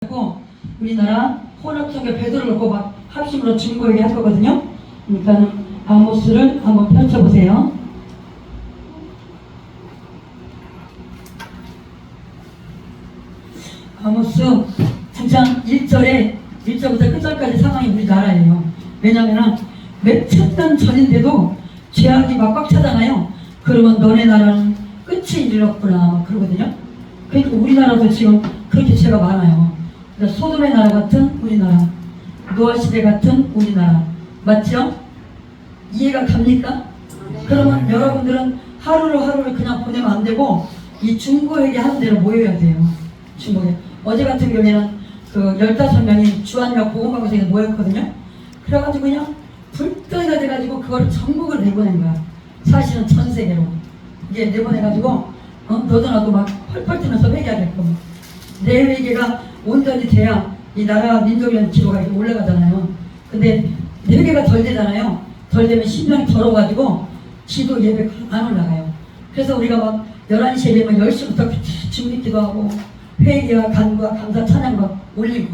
고 우리나라 혼합성교 베드로를 놓고 막 합심으로 중보에게 할 거거든요. 그러니까 아모스를 한번 펼쳐보세요. 아모스 9장 1절부터 끝절까지 상황이 우리나라예요. 왜냐하면 몇 천 년 전인데도 죄악이 막 꽉 차잖아요. 그러면 너네 나라는 끝이 이르렀구나 막 그러거든요. 그러니까 우리나라도 지금 그렇게 죄가 많아요. 그러니까 소돔의 나라 같은 우리나라, 노아 시대 같은 우리나라, 맞죠? 이해가 갑니까? 그러면 여러분들은 하루를 그냥 보내면 안 되고 이 중보회개 하는 대로 모여야 돼요. 중보회. 어제 같은 경우에는 그 15명이 주한역 보건방송에 모였거든요. 그래가지고 그냥 불덩이가 돼가지고 그거를 전국을 내보낸 거야. 사실은 전 세계로. 이게 내보내가지고 너도 나도 막 펄펄 뛰면서 회개하겠고 내 회개가 온전히 돼야 이 나라 민족이라는 기로가 이렇게 올라가잖아요. 근데 회개가 덜 되잖아요. 덜 되면 심령이 더러워가지고 기도 예배가 안 올라가요. 그래서 우리가 막 11시에 되면 10시부터 중립기도 하고 회개와 간구와 감사 찬양과 올리고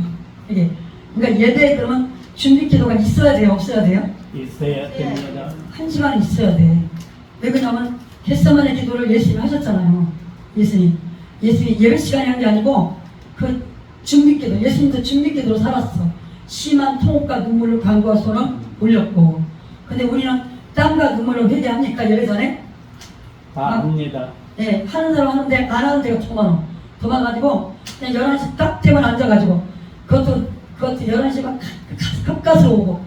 이게 그러니까 예배에 그러면 중립기도가 있어야 돼요? 없어야 돼요? 있어야 됩니다. 1시간 있어야 돼. 왜 그러냐면 겟세마네 기도를 예수님이 하셨잖아요. 예수님이 예배 시간에 한 게 아니고 그 중립기도, 예수님도 중립기도로 살았어. 심한 통곡과 눈물로 간구와 손을 올렸고. 근데 우리는 땀과 눈물로 회개합니까? 예배 전에? 합니다. 예, 하는 사람 하는데 안 하는 데가 더 많아. 도망가지고 그냥 11시 딱 되면 앉아가지고 그것도 11시 막 가까스로 오고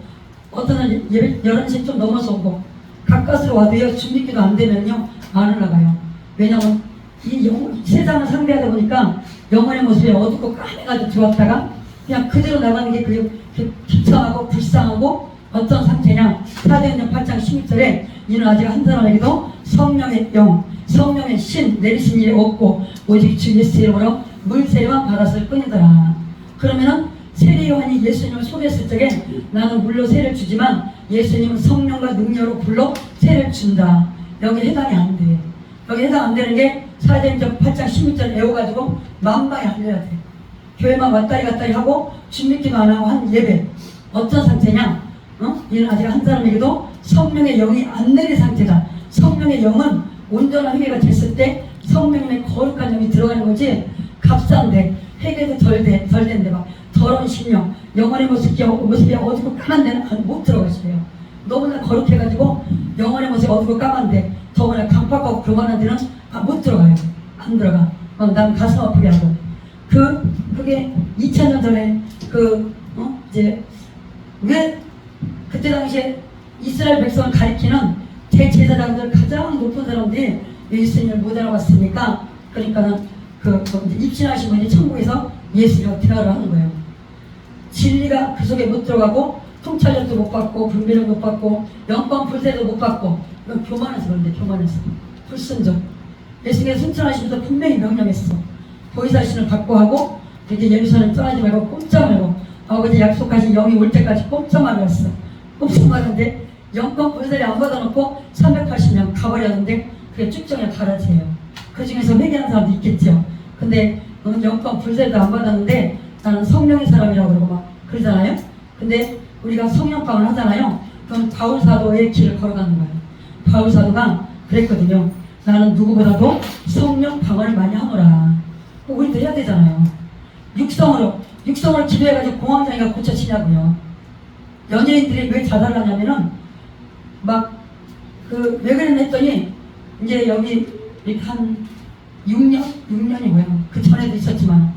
어떤 예배 11시 좀 넘어서 오고 가까스로 와도요 중립기도 안 되면요 안 올라가요. 왜냐면 이 세상을 상대하다 보니까 영혼의 모습이 어둡고 까매가지고 들어왔다가 그냥 그대로 나가는 게 그 비참하고 불쌍하고 어떤 상태냐. 사도행전 8장 16절에 이는 아직 한 사람에게도 성령의 영, 성령의 신 내리신 일이 없고 오직 주 예수 이름으로 물세례만 받았을 뿐이더라. 그러면은 세례 요한이 예수님을 소개했을 적에 나는 물로 세례를 주지만 예수님은 성령과 능력으로 불러 세례를 준다. 여기 해당이 안 돼. 여기 해당 안 되는 게 사도행전 8장 16절 외워가지고 만방에 알려야 돼. 교회만 왔다리 갔다리 하고 중립기도 안 하고 한 예배 어떤 상태냐? 이는 아직 한 사람에게도 성령의 영이 안 내린 상태다. 성령의 영은 온전한 회개가 됐을 때 성령의 거룩한 영이 들어가는 거지. 값싼데 회개도 덜 된데 막 더러운 심령, 영혼의 모습이 어둡고 까만 데는 못 들어가시래요. 너무나 거룩해가지고 영혼의 모습이 어둡고 까만데 더구나 강팍하고 교만한 데는 못 들어가요. 안 들어가. 난 가슴 아프게 하고. 그게 2000년 전에 이제 왜 그때 당시에 이스라엘 백성을 가리키는 대제사장들 가장 높은 사람들이 예수님을 못 알아봤으니까 그러니까는 입신하신 분이 천국에서 예수님과 대화를 하는 거예요. 진리가 그 속에 못 들어가고 통찰력도 못 받고 분별력 못 받고 영광 불세도 못 받고 이건 교만해서 그런데 교만해서 불순종. 예수님께서 순천하시면서 분명히 명령했어. 보이사신을 받고 하고 이제 예루살렘 떠나지 말고 꼼짝 말고 아버지 약속하신 영이 올 때까지 꼼짝 말았어. 꼼짝 말았는데 영광 불세를 안 받아놓고 380명 가버렸는데 그게 쭉정에 가라지예요. 그 중에서 회개하는 사람도 있겠죠. 근데 너는 영광 불세도 안 받았는데 나는 성령의 사람이라고 그러고 막 그러잖아요. 근데 우리가 성령방을 하잖아요. 그럼 바울 사도의 길을 걸어가는 거예요. 바울 사도가 그랬거든요. 나는 누구보다도 성령 방언을 많이 하노라. 우리도 해야 되잖아요. 육성으로 기도해가지고 공황장애가 고쳐지냐고요. 연예인들이 왜 자살하냐면은 왜 그랬나 했더니 이제 여기 한 6년이 뭐야. 그 전에도 있었지만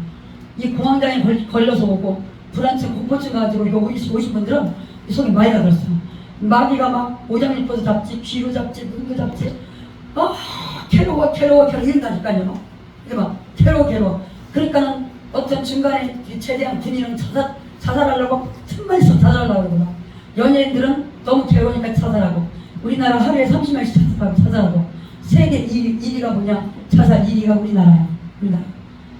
이 공황장애 걸려서 오고 불안증 공포증 가지고 이거 오신 분들은 속에 마귀가 들었어. 마귀가 막 오장일보도 잡지, 귀로 잡지, 눈도 잡지. 괴로워 이런다니까요. 이게 막 괴로워. 그러니까는 어떤 중간에 최대한 군인은 자살하려고 틈만 있어 자살하려고 그러고 연예인들은 너무 괴로우니까 자살하고 우리나라 하루에 30명씩 자살하고 세계 1위가 뭐냐? 자살 1위가 우리나라야.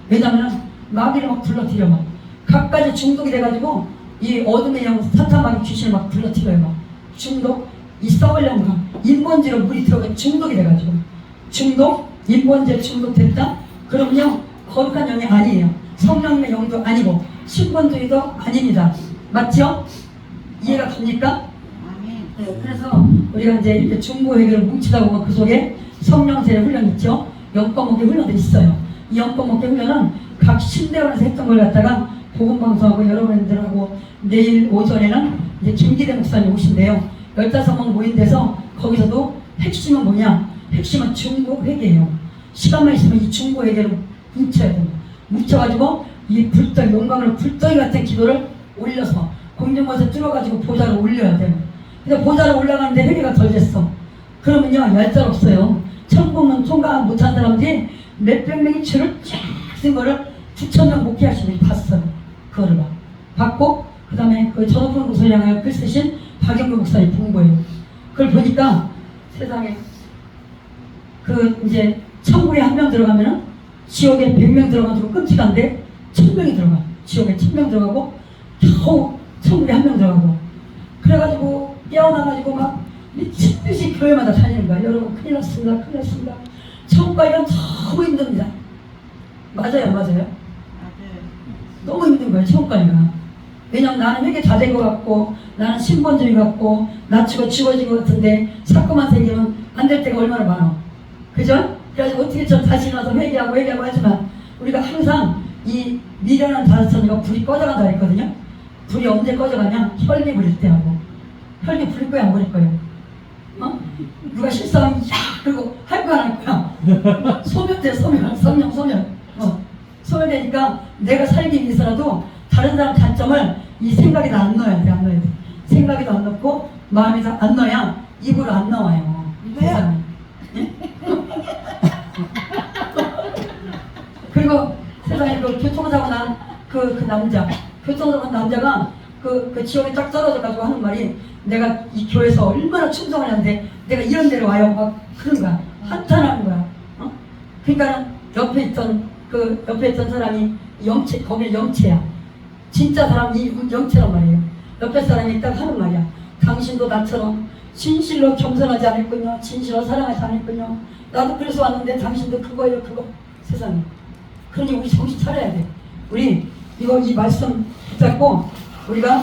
왜냐면은 마귀를 막 불러들여 막 각가지 중독이 돼가지고 이 어둠의 영 사탄마귀 귀신을 막 불러들여요. 막 중독, 이 썩을 영과 인본지로 물이 들어가 중독이 돼가지고 인본지에 중독됐다? 그러면요 거룩한 영이 아니에요. 성령의 영도 아니고 신본주의도 아닙니다. 맞죠? 이해가 갑니까? 네, 그래서 우리가 이제 이렇게 중보회개를 뭉치다 보면 그 속에 성령세례 훈련 있죠? 영과목의 훈련도 있어요. 이 영과목의 훈련은 각 신대원에서 했던 걸 갖다가 복음방송하고 여러분들하고 내일 오전에는 이제 김기대 목사님 오신대요. 15명 모인 데서 거기서도 핵심은 뭐냐? 핵심은 중보회개예요. 시간만 있으면 이 중보회개를 뭉쳐야 됩니다. 뭉쳐가지고 이 불덩이, 용광으로 불덩이 같은 기도를 올려서 공중에서 뚫어가지고 보좌로 올려야 돼요. 근데 보좌로 올라가는데 회개가 덜 됐어. 그러면요, 얄짤없어요. 천국은 통과 못한 사람들이 몇백 명이 줄을 쫙 쓴 거를 9,000명 목회하시는 분 봤어요. 그거를 봤고, 그 다음에 그 전호픈 구소를 향하여 글 쓰신 박영규 목사님 본 거예요. 그걸 보니까 세상에 그 이제 천국에 한 명 들어가면은 지옥에 100명 들어가도 끔찍한데 1000명이 들어가. 지옥에 1000명 들어가고 겨우 천국에 한 명 들어가고. 그래가지고 깨어나가지고 막 미친 듯이 교회마다 다니는 거야. 여러분 큰일 났습니다. 큰일 났습니다. 천국 가기가 너무 힘듭니다. 맞아요, 맞아요? 너무 힘든 거예요, 천국 가기가. 왜냐면 나는 회개 다 된 것 같고, 나는 신본주의 같고, 낮추고 지워진 것 같은데, 사건만 생기면 안 될 때가 얼마나 많아. 그죠? 그래서 어떻게 좀 다시 일어나서 회개하고 하지만, 우리가 항상 이 미련한 다섯천이가 불이 꺼져간다 했거든요. 불이 언제 꺼져가냐? 혈기 부릴 때 하고. 혈기 부릴 거야, 안 부릴 거예요? 어? 누가 실수하면, 야! 그리고 할 거야, 안 할 거야? 소멸돼, 소멸. 소멸되니까 내가 살기 위해서라도 다른 사람 단점을 이 생각에다 안 넣어야 돼, 안 넣어야 돼. 생각에도 안 넣고, 마음에도 안 넣어야 입으로 안 나와요. 세상에. 예? 그리고 세상에 그 교통사고 난 그 남자, 교통사고 난 남자가 그 지옥에 딱 떨어져가지고 하는 말이 내가 이 교회에서 얼마나 충성을 하는데 내가 이런 데로 와요. 막 그런 거야. 한탄하는 거야. 어? 그러니까 옆에 있던 사람이 영체, 거기 영체야. 진짜 사람이 영체란 말이에요. 옆에 사람이 딱 하는 말이야. 당신도 나처럼 진실로 겸손하지 않았군요. 진실로 사랑하지 않았군요. 나도 그래서 왔는데 당신도 그거예요, 그거. 세상에. 그러니 우리 정신 차려야 돼. 우리 이 말씀 붙잡고 우리가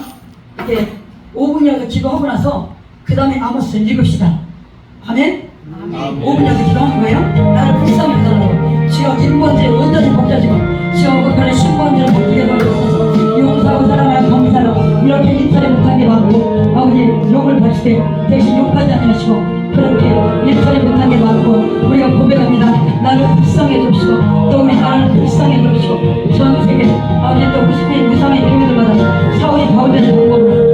이렇게 5분이라도 기도하고 나서 그 다음에 아모스 읽읍시다. 아멘? 5분이라도 기도하는 거예요? 나를 불쌍히 여달라고. 주여 1번째 온전히 복자지고 주여 그편에 10번째를 복되게 돌려주셔서 용서하고 사랑하는 범사로 이렇게 인사를 못하게 받고 아버지 욕을 받을 때 대신 욕하지 않으시고 그렇게 일처리 못한 게 많고 우리가 고백합니다. 나를 불쌍해 줍시고 또 우리 나를 불쌍해 줍시고 전 세계 아버지 또 90일 무상의 교회들마다 사울이 바울되는 방법으로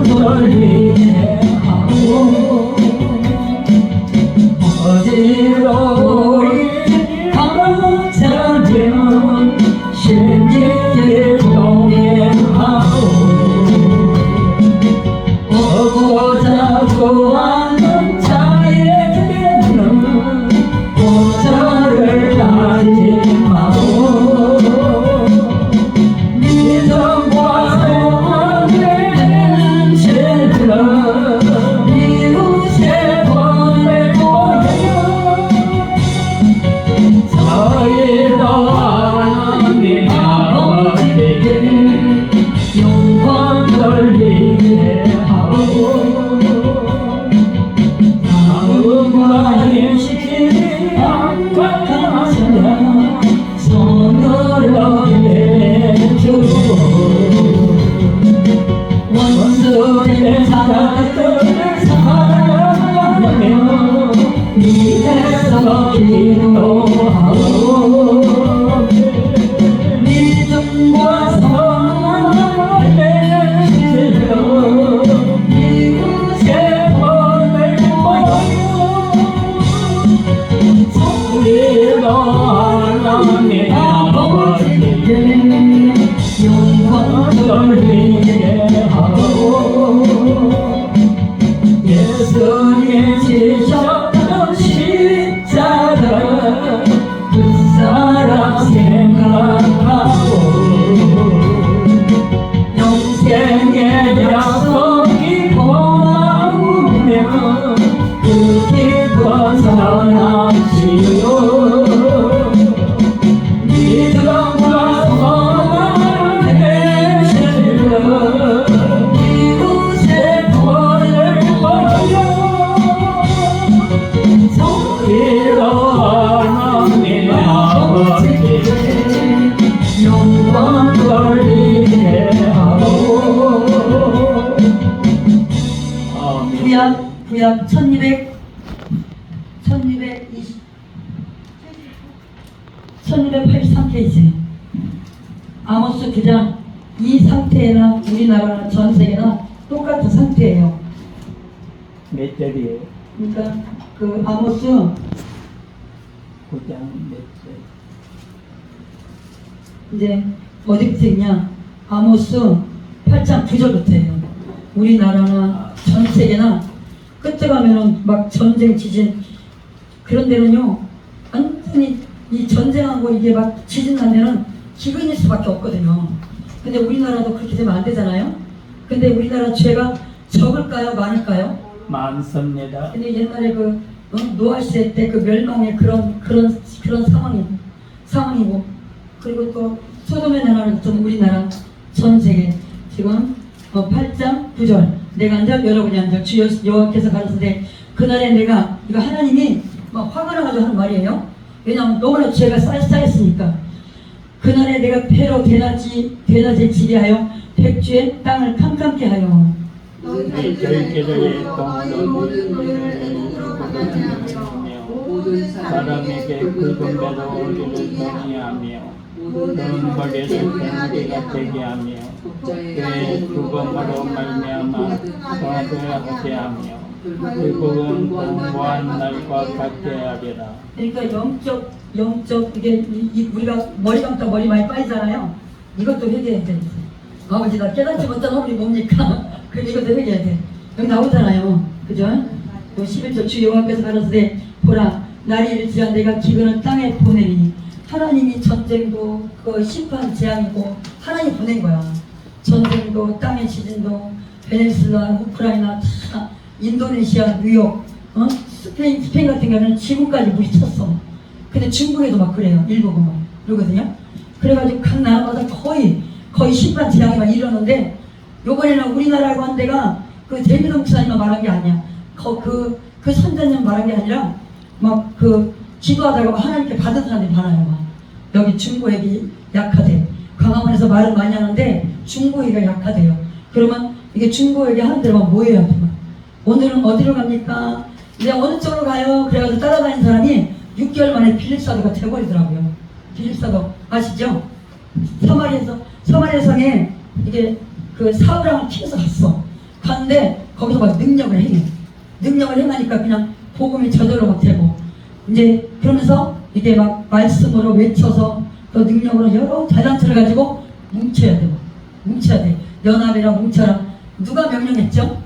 돌리게 하고 어디로 우리 가자면 신기를 동행하고 오고자고 하는 자에게는 고자를 하지 마고 믿음과 소망을 실러 이웃에 보낼 거예요. 저희도 하나님 아버지께 영광 돌리게 하고 다음과 일시키리 양박하시냐 손으로 내주고 원수의 자들을 사랑하며 밑에서 기도하고 믿음과 소망을 실러 이웃에 보낼 거예요. 우리도 하나님 아버지께 영광 돌리게 하고 예수님 지셨던 십자가 그 사랑 생각하고 영생의 약속이 고마우며 그 기쁜 선하시오 믿음과 소망을 실러 이웃에 보낼 거예요. 우리도 하나님 아버지께 영광 돌리게 하고 구약 1283페이지 아모스 9장 이 상태나 우리나라나 전 세계나 똑같은 상태예요. 몇 절이에요? 그러니까 그 아모스 9장 몇 절? 이제 어디부터 있냐? 아모스 8장 9절부터예요. 우리나라나 전 세계나 끝에 가면은 막 전쟁 지진 그런 데는요 완전히 이 전쟁하고 이게 막 지진 나면은 기근일 수밖에 없거든요. 근데 우리나라도 그렇게 되면 안 되잖아요. 근데 우리나라 죄가 적을까요 많을까요? 많습니다. 근데 옛날에 그 노아 시대 때 그 멸망의 그런 상황이고 그리고 또 소돔의 나라는 좀 우리나라 전 세계 지금 8장 9절 내가 앉아 여러분이 앉아 주 여호와께서 가라사대 그날에 내가 이거 하나님이 막 화가 나가지고 하는 말이에요. 왜냐하면 너무나 죄가 쌓였으니까 그날에 내가 폐로 대낮에 지배하여 백주의 땅을 캄캄케 하여 저희끼리 사람에게 굵은 배로 우리를 동의하며 넌 거리에서 우리가 되게 하며 그의 죽음으로 말미암아 성하게 하며 결국은 공고한 날과 같게 하리라. 그러니까 영적 이게 우리가 머리 감다 머리 많이 빠지잖아요. 이것도 회개해야 돼. 아버지 나 깨닫지 못한 허물이 뭡니까? 그럼 이것도 회개해야 돼. 여기 나오잖아요. 그죠? 11절 주 여호와께서 가라사대 보라 날이 이르지라 내가 기근을 땅에 보내리니 하나님이 전쟁도 그 심판 재앙이고 하나님 보낸 거야. 전쟁도 땅의 지진도 베네수엘라 우크라이나 다 인도네시아 뉴욕 스페인 같은 경우는 지구까지 물이 찼어. 근데 중국에도 막 그래요. 일부가 막 그러거든요. 그래가지고 각 나라마다 거의 심판 재앙이 막 일어나는데 요번에는 우리나라고 한 데가 그 대미동 목사님만 말한 게 아니야. 그 선자님 말한 게 아니라 막 그 기도하다가 하나님께 받은 사람들이 많아요. 막. 여기 중고액이 약하대. 광화문에서 말은 많이 하는데 중고액이 약하대요. 그러면 이게 중고액이 하는 데만 모여야 돼. 오늘은 어디로 갑니까? 이제 어느 쪽으로 가요? 그래가지고 따라다니는 사람이 6개월 만에 빌립사도가 돼버리더라고요. 빌립사도 아시죠? 서마리아 성에 이게 그 사울왕을 피해서 갔어. 하는데 거기서 막 능력을 행해. 능력을 행하니까 그냥 복음이 저절로 막 되고 이제 그러면서 이게 막 말씀으로 외쳐서 그 능력으로 여러 달란트를 가지고 뭉쳐야 되고 뭉쳐야 돼. 연합이라 뭉쳐라. 누가 명령했죠?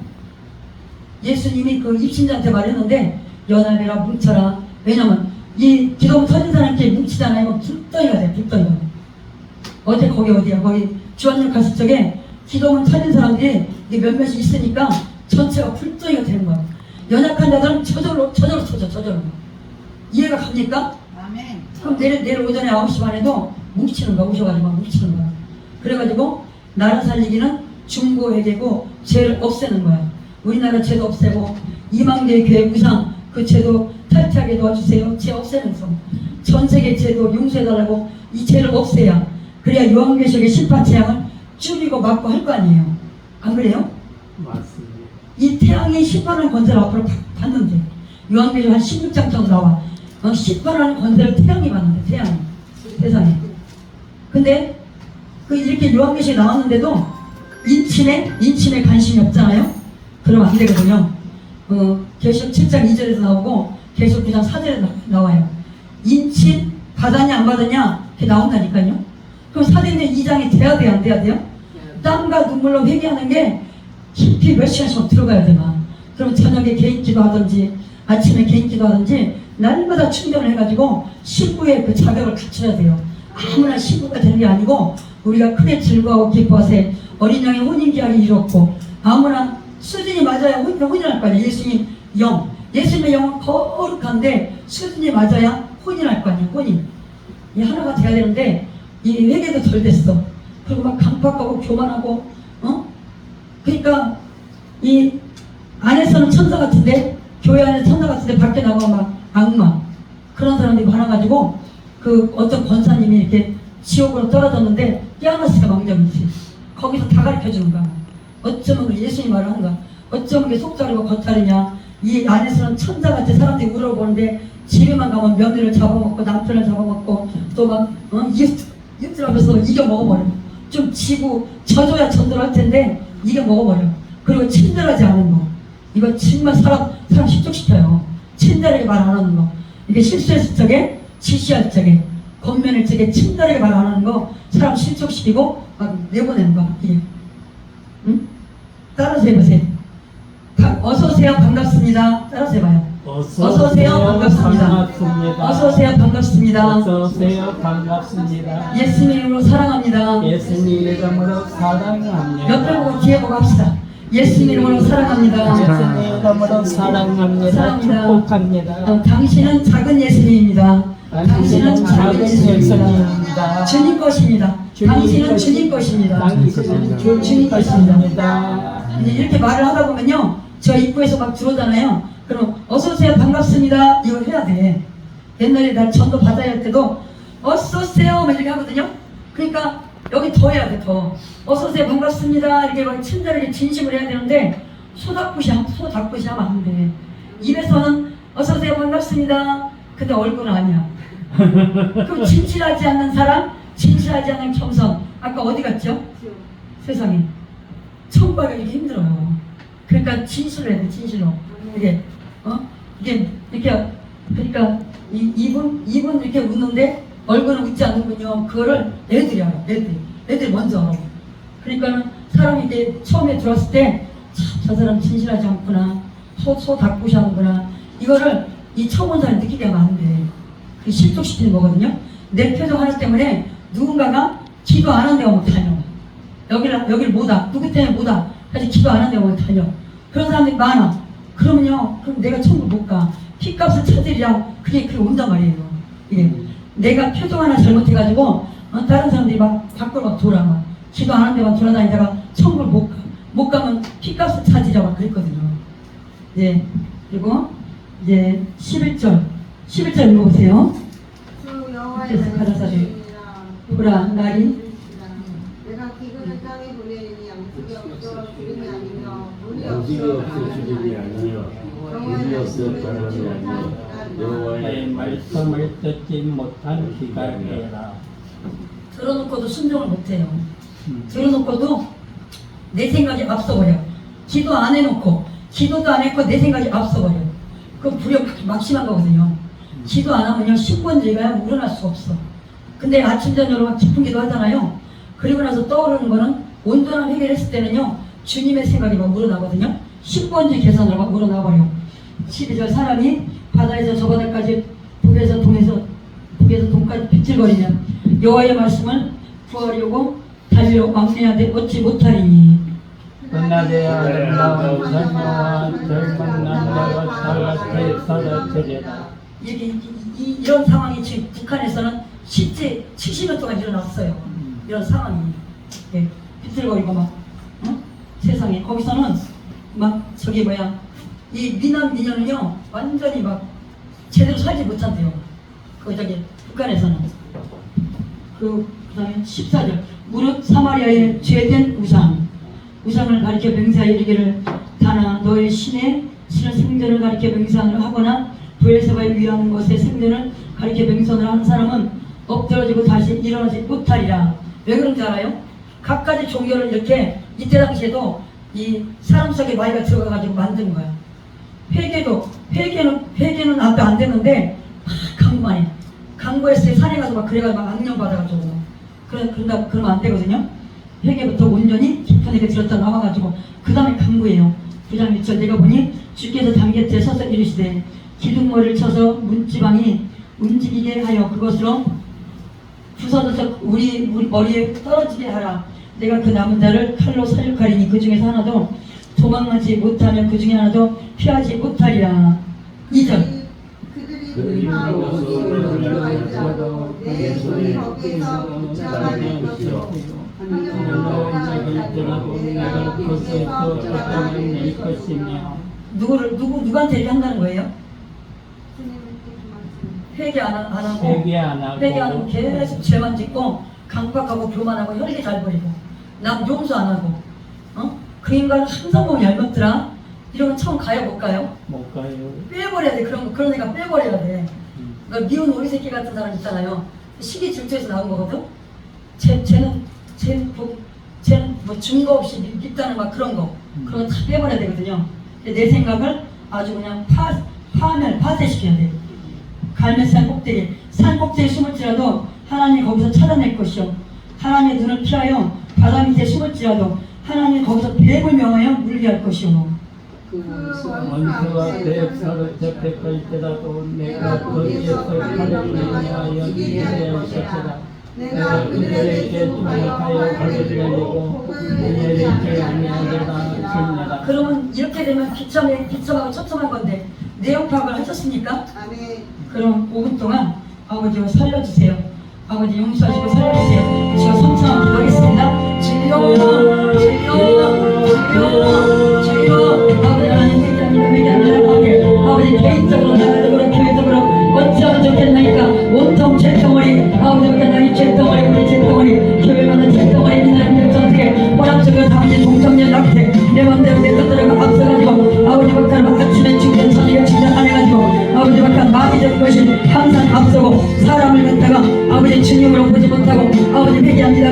예수님이 그 입신자한테 말했는데 연합이라 뭉쳐라. 왜냐면 이 기도문 터진 사람끼리 뭉치잖아요. 불덩이가 돼. 불덩이가 돼. 어제 거기 어디야? 거기 주한역 갔을 적에 기도문 터진 사람들이 이게 몇몇이 있으니까 전체가 불덩이가 되는 거야. 연약한 자들은 저절로 터져. 저절로. 이해가 갑니까? 아멘. 그럼 내일 오전에 9시 반에도 뭉치는 거야. 오셔가지고 막 뭉치는 거야. 그래가지고 나라 살리기는 중보회개고 죄를 없애는 거야. 우리나라 죄도 없애고 이만개 교회 우상 그 죄도 탈퇴하게 도와주세요. 죄 없애면서 전 세계 죄도 용서해달라고 이 죄를 없애야 그래야 요한계시록의 심판 재앙을 줄이고 막고 할 거 아니에요. 안 그래요? 맞습니다. 이 태양이 심판하는 권세를 앞으로 받는데 요한계시록 한 16장 정도 나와. 심판하는 권세를 태양이 받는데 태양이 세상에. 근데 그 이렇게 요한계시록이 나왔는데도 인침에 관심이 없잖아요. 그러면 안 되거든요. 계시록 7장 2절에서 나오고 계시록 9장 4절에 나와요. 인침 받았냐 안 받았냐 그게 나온다니까요. 그럼 사도행전 2장이 돼야 돼요 안 돼야 돼요? 땀과 눈물로 회개하는 게 깊이 몇 시간씩 들어가야 되나. 그럼 저녁에 개인 기도하든지 아침에 개인 기도하든지 날마다 충전을 해가지고 신부의 그 자격을 갖춰야 돼요. 아무나 신부가 되는 게 아니고 우리가 크게 즐거워하고 기뻐하세 어린 양의 혼인계약이 이뤘고 아무나 수준이 맞아야 혼인할 거 아니에요. 예수님 영. 예수님의 영은 거룩한데 수준이 맞아야 혼인할 거 아니에요. 혼인. 이 하나가 돼야 되는데 이 회개도 덜 됐어. 그리고 막 강팍하고 교만하고 그러니까 이 안에서는 천사 같은데 교회 안에서 천사 같은데 밖에 나가면 막 악마 그런 사람들이 많아가지고 그 어떤 권사님이 이렇게 지옥으로 떨어졌는데 띠아나스가 망정이지. 거기서 다 가르쳐주는 거야. 어쩌면 예수님 말을 하는 거야. 어쩌면 이게 속자리고 겉자리냐. 이 안에서는 천사같이 사람들이 우러보는데 집에만 가면 며느리를 잡아먹고 남편을 잡아먹고 또 막 이웃들 앞에서 이겨 먹어버려. 좀 지고 져줘야 전도를 할 텐데 이겨 먹어버려. 그리고 친절하지 않은 거. 이거 정말 사람 실족시켜요. 친절하게 말 안 하는 거. 이게 실수했을 적에 지시할 적에 권면할 적에 친절하게 말 안 하는 거 사람 실족시키고 막 내보내는 거. 이게. 응? 따라서 해보세요. 어서오세요. 반갑습니다. 따라서 해봐요. 어서오세요. 반갑습니다. 어서오세요. 반갑습니다. 어서오세요. 반갑습니다. 예수님 이름으로 사랑합니다. 예수님 이름으로 사랑합니다. 옆에 보고 뒤에 보고 합시다. 예수님 이름으로 사랑합니다. 예수님 이름으로 사랑합니다. 사랑합니다. 축복합니다. 당신은 작은 예수님입니다. 당신은 작은 예수님입니다. 예수님입니다. 주님 것입니다. 당신은 주님 것입니다. 당신은 주님 것입니다. 이제 것입니다. 이렇게 말을 하다 보면요, 저 입구에서 막 들어오잖아요. 그럼 어서오세요 반갑습니다 이걸 해야 돼. 옛날에 난 전도 받아야 할 때도 어서오세요 막 이렇게 하거든요. 그러니까 여기 더 해야 돼. 더 어서오세요 반갑습니다 이렇게 막 친절하게 진심을 해야 되는데 소답구시 하면 안 돼. 입에서는 어서오세요 반갑습니다 근데 얼굴은 아니야. 그럼 진실하지 않는 사람, 진실하지 않는 겸손. 아까 어디 갔죠? 세상에 처음 봐가 이렇게 힘들어요. 그러니까 진실을 해야 돼. 진실로. 이게 이렇게 그러니까 입은 이렇게 웃는데 얼굴은 웃지 않는군요. 그거를 애들이 알아. 애들이 먼저 알아. 그러니까는 사람이 이제 처음에 들어왔을 때 저 사람 진실하지 않구나. 소 닭구시 하는구나. 이거를 이 처음 온 사람이 느끼게 하면 안 돼. 그 실족시키는 거거든요. 내 표정 하나 때문에 누군가가 기도 안 한 데 오면 다녀. 여기를 못 와. 누구 때문에 못 와. 그래서 기도 안 한 데 오면 다녀. 그런 사람들이 많아. 그러면요, 그럼 내가 천국 못 가. 피값을 찾으리라. 그게 온단 말이에요. 이게 내가 표정 하나 잘못해가지고 다른 사람들이 막 밖으로 막 돌아. 막 기도 안 한 데만 돌아다니다가 천국을 못 가. 못 가면 피값을 찾으라. 막 그랬거든요. 예. 그리고 이제 11절 읽어보세요. 주 여호와의 그래서 가라사대 말씀이니라. 보라 날이 내가 기근을 땅에 보내리니 양식이 없어 기름이 아니며 물이 양식이 없어 없어 주님이 아니요 물이 없어 바람이 아니요 내 여호와의 말씀을 듣지 못한 귀가 되라. 들어놓고도 순종을 못해요. 들어놓고도 내 생각이 앞서버려. 기도 안 해놓고 기도도 안 했고 내 생각이 앞서버려. 그 불효 막심한 거거든요. 기도 안 하면요 신본주의가 우러날 수가 없어. 근데 아침 저녁으로 깊은 기도 하잖아요. 그리고 나서 떠오르는 거는 온전한 회개를 했을 때는요 주님의 생각이 막 우러나거든요. 신본주의 개선으로 막 우러나버려. 12절 사람이 바다에서 저 바다까지 북에서 동까지 비틀거리면 여호와의 말씀을 구하려고 달려 왕래하되 얻지 못하리니. 끝나되야 아름다운 선녀와 젊은 남자가 달라테 사라지리라. 이런 상황이 지금 북한에서는 실제 70년 동안 일어났어요. 이런 상황이 예, 비틀거리고 막 세상에 거기서는 막 저기 뭐야 이 미남 미녀는요 완전히 막 제대로 살지 못한대요. 그 저기 북한에서는 그다음에 14절 무릇 사마리아의 죄된 우상을 가리켜 맹세하여 이르기를 다나 너의 신의 생전을 가리켜 맹세하느라 하거나 부엘세바에 위하는 것의 생전을 가리켜 맹세하느라 하는 사람은 엎드러지고 다시 일어나지 못하리라. 왜 그런지 알아요? 각가지 종교를 이렇게 이때 당시에도 이 사람 속에 마귀가 들어가가지고 만든 거야. 회개는 앞에 안 됐는데 막 강구만 해. 강구했을 때 산에 가서 막 그래가지고 막 악령 받아가지고 그러면 안 되거든요. 회개부터 온전히 깊은 데게 들었다 나와가지고 그 다음에 강구해요. 9장 1절 내가 보니 주께서 담곁에 서서 이르시되 기둥머리를 쳐서 문지방이 움직이게 하여 그것으로 부서져서 우리 머리에 떨어지게 하라. 내가 그 남은 자를 칼로 사륙하리니 그 중에서 하나도 도망하지 못하면 그 중에 하나도 피하지 못하리라. 2절 그들이 불하고 힘을 들어갈지라도 내 손이 거기에서 붙잡아낼 것이요 누구한테 이렇게 한다는 거예요? 회개 안 하고 계속 죄만 짓고 강박하고 교만하고 혈기 잘 버리고 남 용서 안 하고 그 인간은 항상 몸이 얇았더라. 이러면 처음 가요 못 가요? 못 가요. 빼버려야 돼. 그런 애가 빼버려야 돼. 그러니까 미운 오리 새끼 같은 사람 있잖아요. 시기 질투에서 나온 거거든. 쟤는 뭐 증거 없이 밉다는 막 그런 거 다 빼버려야 되거든요. 근데 내 생각을 아주 그냥 파쇄시켜야 돼. 갈매산 꼭대기, 산 꼭대기에 숨을지라도 하나님이 거기서 찾아낼 것이요. 하나님의 눈을 피하여 바다 밑에 숨을지라도 하나님이 거기서 뱀을 명하여 물게 할 것이요. 원수와 대역사를 접했을 때라도 내가 거기에서 하늘을 위하여 것이라. 내가 그들에게 주목하여 거기를 내리고 그들에게 아니하리라 주니라. 그러면 이렇게 되면 비참하고 처참한 건데 내용 파악을 하셨습니까? 아멘. 그럼 5분 동안 아버지와 살려주세요. 아버지 용서하시고 살려주세요. 제가 성창한 기도하겠습니다. 주여 아버지 하나님 회개합니다. 아버지 개인적으로 나라적으로 교회적으로 어찌하면 좋겠나이까 온통 죄덩어리 아버지가 나의 죄덩어리 우리 죄덩어리 교회마다 죄덩어리 하나님 전택에 호락적으로 담진 동정년 낙태 내 맘대로 내 것들을 앞서가지고 아버지 bak한 아침에 죽는 천이가 진짜 안 해가지고 아버지 bak한 마귀적 것이 항상 앞서고 사람을 갖다가 아버지 주님으로 보지 못하고 아버지 회개합니다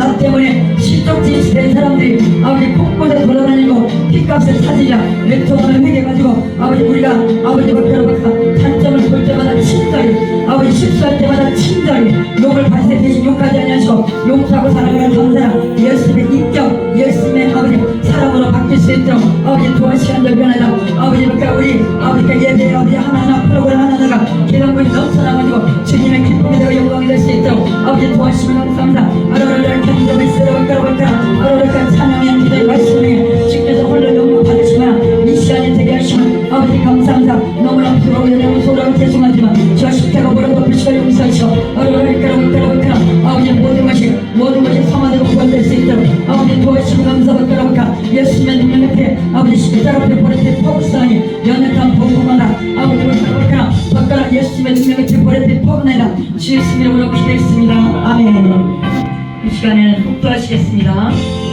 나 때문에 실족지시 된 사람들이 아버지 곳곳에 돌아다니고 핏값을 찾으자 외통하는 회개가지고 아버지 우리가 아버지 bak한 단점을 볼 때마다 친절히 아버지 실수할 때마다 친절히 욕을 발세 대신 욕하지 아니하시고 용서하고 사랑하는 감사랑 예수님의 인격 예수님의 아버지 사랑으로 바뀔 수 있도록 아버지 도와시간들 변하자 아버지 우리 아버지가 예배 아버지 하나하나 프로그램 하나하나가 기도문이 넘쳐나가지고 주님의 기쁨이 되고 영광이 될 수 있도록 아버지 도와주시면 감사합니다. 아로라를 견디고 있으라고 아로라를 찬양의 기도의 말씀에 주께서 홀로 영광 받으시면 이 시간이 되게 하시면 아버지 감사합니다. 너무나 부러워요 소라고 죄송하지만 저 십자가 보라고 불시가 용서하시오 아로라를 아버지 모든 것이 성화되고 구원될 수 있도록 아버지 도와주시고 감사합니다. 예수님의 능력 앞에 아버지 십자가 앞에 보내드린 포그사니 연약한 복음하나 아버지 박가라 예수님의 능력 앞에 보내드린 포그나이다 주 예수님의 이름으로 기도했습니다. 아멘. 이 시간에는 복도하시겠습니다.